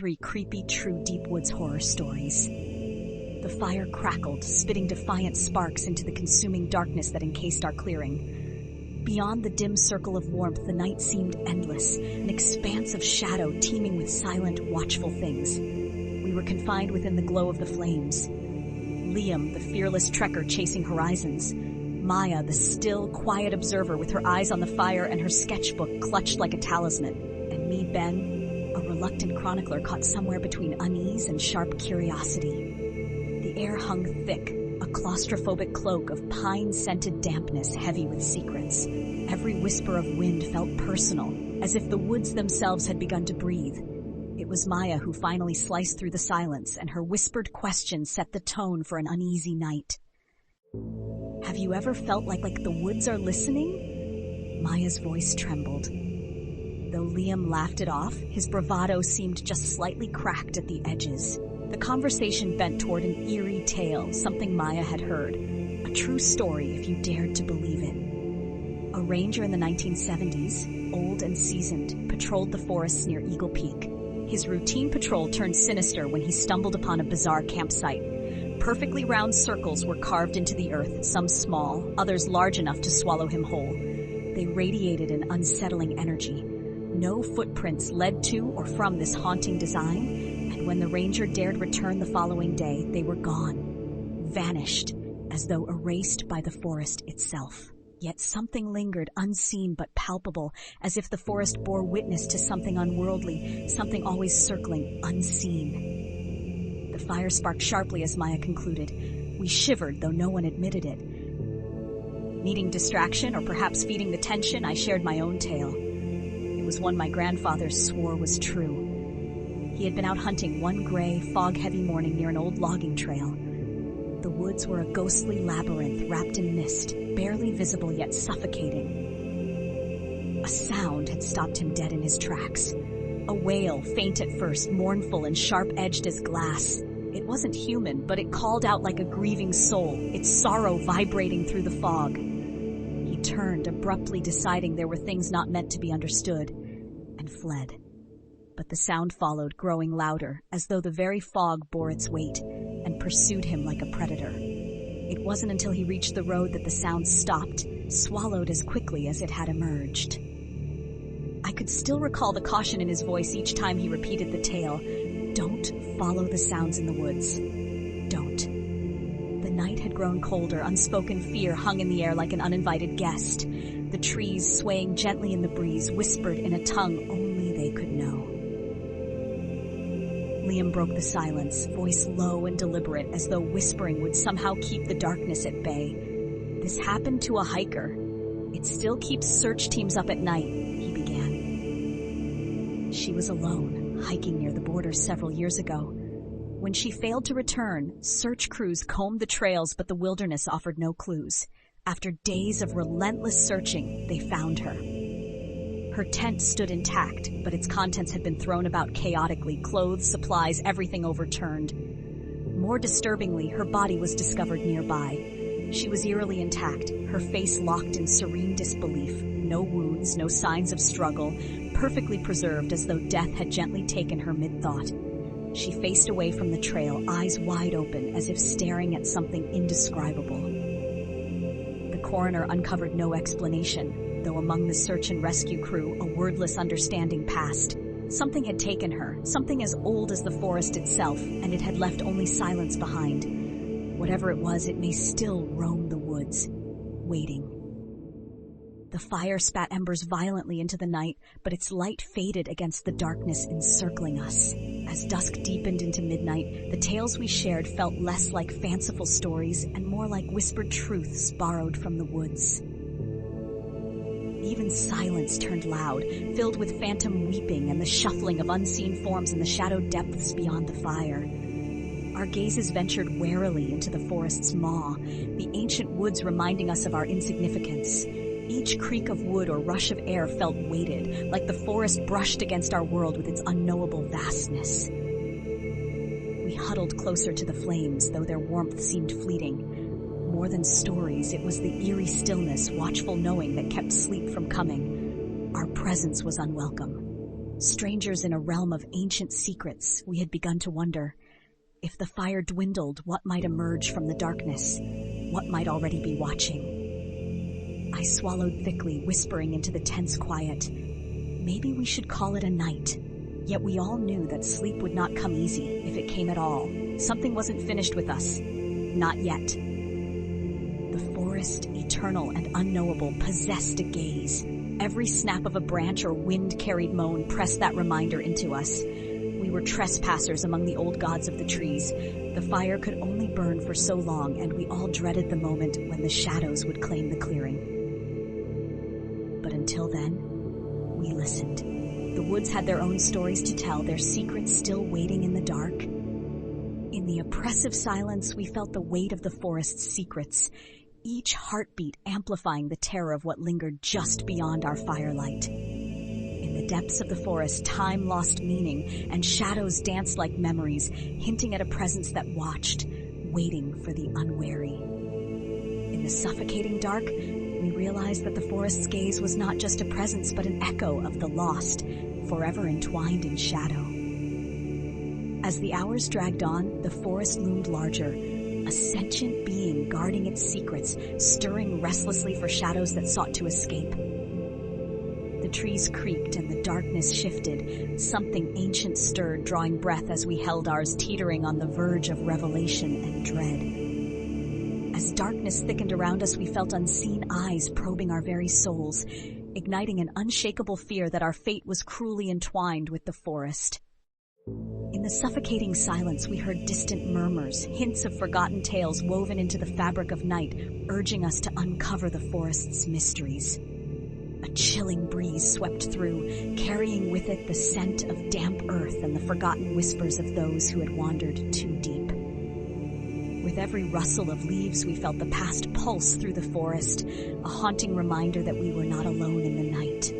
3 creepy, true deep woods horror stories. The fire crackled, spitting defiant sparks into the consuming darkness that encased our clearing. Beyond the dim circle of warmth, the night seemed endless, an expanse of shadow teeming with silent, watchful things. We were confined within the glow of the flames. Liam, the fearless trekker chasing horizons. Maya, the still, quiet observer with her eyes on the fire and her sketchbook clutched like a talisman. And me, Ben, a reluctant chronicler caught somewhere between unease and sharp curiosity. The air hung thick, a claustrophobic cloak of pine-scented dampness heavy with secrets. Every whisper of wind felt personal, as if the woods themselves had begun to breathe. It was Maya who finally sliced through the silence, and her whispered question set the tone for an uneasy night. Have you ever felt like the woods are listening? Maya's voice trembled. Though Liam laughed it off, his bravado seemed just slightly cracked at the edges. The conversation bent toward an eerie tale, something Maya had heard. A true story if you dared to believe it. A ranger in the 1970s, old and seasoned, patrolled the forests near Eagle Peak. His routine patrol turned sinister when he stumbled upon a bizarre campsite. Perfectly round circles were carved into the earth, some small, others large enough to swallow him whole. They radiated an unsettling energy. No footprints led to or from this haunting design, and when the ranger dared return the following day, they were gone, vanished, as though erased by the forest itself. Yet something lingered, unseen but palpable, as if the forest bore witness to something unworldly, something always circling, unseen. The fire sparked sharply as Maya concluded. We shivered, though no one admitted it. Needing distraction, or perhaps feeding the tension, I shared my own tale. It was one my grandfather swore was true. He had been out hunting one gray, fog-heavy morning near an old logging trail. The woods were a ghostly labyrinth wrapped in mist, barely visible yet suffocating. A sound had stopped him dead in his tracks. A wail, faint at first, mournful and sharp-edged as glass. It wasn't human, but it called out like a grieving soul, its sorrow vibrating through the fog. He turned, abruptly deciding there were things not meant to be understood, and fled. But the sound followed, growing louder, as though the very fog bore its weight, and pursued him like a predator. It wasn't until he reached the road that the sound stopped, swallowed as quickly as it had emerged. I could still recall the caution in his voice each time he repeated the tale. Don't follow the sounds in the woods. Don't. The night had grown colder, unspoken fear hung in the air like an uninvited guest. The trees, swaying gently in the breeze, whispered in a tongue only they could know. Liam broke the silence, voice low and deliberate, as though whispering would somehow keep the darkness at bay. This happened to a hiker. It still keeps search teams up at night, he began. She was alone, hiking near the border several years ago. When she failed to return, search crews combed the trails, but the wilderness offered no clues. After days of relentless searching, they found her. Her tent stood intact, but its contents had been thrown about chaotically, clothes, supplies, everything overturned. More disturbingly, her body was discovered nearby. She was eerily intact, her face locked in serene disbelief. No wounds, no signs of struggle, perfectly preserved as though death had gently taken her mid-thought. She faced away from the trail, eyes wide open, as if staring at something indescribable. The coroner uncovered no explanation, though among the search and rescue crew, a wordless understanding passed. Something had taken her, something as old as the forest itself, and it had left only silence behind. Whatever it was, it may still roam the woods, waiting. The fire spat embers violently into the night, but its light faded against the darkness encircling us. As dusk deepened into midnight, the tales we shared felt less like fanciful stories and more like whispered truths borrowed from the woods. Even silence turned loud, filled with phantom weeping and the shuffling of unseen forms in the shadowed depths beyond the fire. Our gazes ventured warily into the forest's maw, the ancient woods reminding us of our insignificance. Each creak of wood or rush of air felt weighted, like the forest brushed against our world with its unknowable vastness. We huddled closer to the flames, though their warmth seemed fleeting. More than stories, it was the eerie stillness, watchful knowing that kept sleep from coming. Our presence was unwelcome. Strangers in a realm of ancient secrets, we had begun to wonder, if the fire dwindled, what might emerge from the darkness? What might already be watching? I swallowed thickly, whispering into the tense quiet. Maybe we should call it a night. Yet we all knew that sleep would not come easy, if it came at all. Something wasn't finished with us. Not yet. The forest, eternal and unknowable, possessed a gaze. Every snap of a branch or wind-carried moan pressed that reminder into us. We were trespassers among the old gods of the trees. The fire could only burn for so long, and we all dreaded the moment when the shadows would claim the clearing. But until then, we listened. The woods had their own stories to tell, their secrets still waiting in the dark. In the oppressive silence, we felt the weight of the forest's secrets, each heartbeat amplifying the terror of what lingered just beyond our firelight. In the depths of the forest, time lost meaning, and shadows danced like memories, hinting at a presence that watched, waiting for the unwary. In the suffocating dark, we realized that the forest's gaze was not just a presence, but an echo of the lost, forever entwined in shadow. As the hours dragged on, the forest loomed larger, a sentient being guarding its secrets, stirring restlessly for shadows that sought to escape. The trees creaked and the darkness shifted. Something ancient stirred, drawing breath as we held ours, teetering on the verge of revelation and dread. As darkness thickened around us, we felt unseen eyes probing our very souls, igniting an unshakable fear that our fate was cruelly entwined with the forest. In the suffocating silence, we heard distant murmurs, hints of forgotten tales woven into the fabric of night, urging us to uncover the forest's mysteries. A chilling breeze swept through, carrying with it the scent of damp earth and the forgotten whispers of those who had wandered too deep. With every rustle of leaves, we felt the past pulse through the forest, a haunting reminder that we were not alone in the night.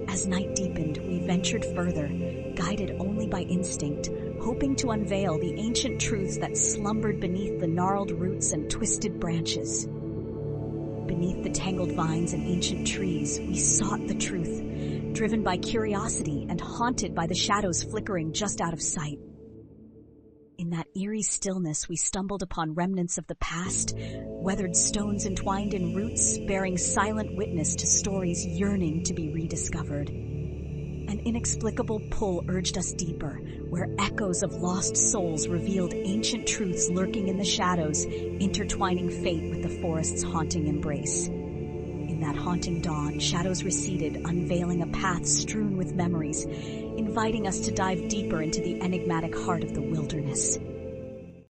As night deepened, we ventured further, guided only by instinct, hoping to unveil the ancient truths that slumbered beneath the gnarled roots and twisted branches. Beneath the tangled vines and ancient trees, we sought the truth, driven by curiosity and haunted by the shadows flickering just out of sight. In that eerie stillness, we stumbled upon remnants of the past, weathered stones entwined in roots, bearing silent witness to stories yearning to be rediscovered. An inexplicable pull urged us deeper, where echoes of lost souls revealed ancient truths lurking in the shadows, intertwining fate with the forest's haunting embrace. In that haunting dawn, shadows receded, unveiling a path strewn with memories, inviting us to dive deeper into the enigmatic heart of the wilderness.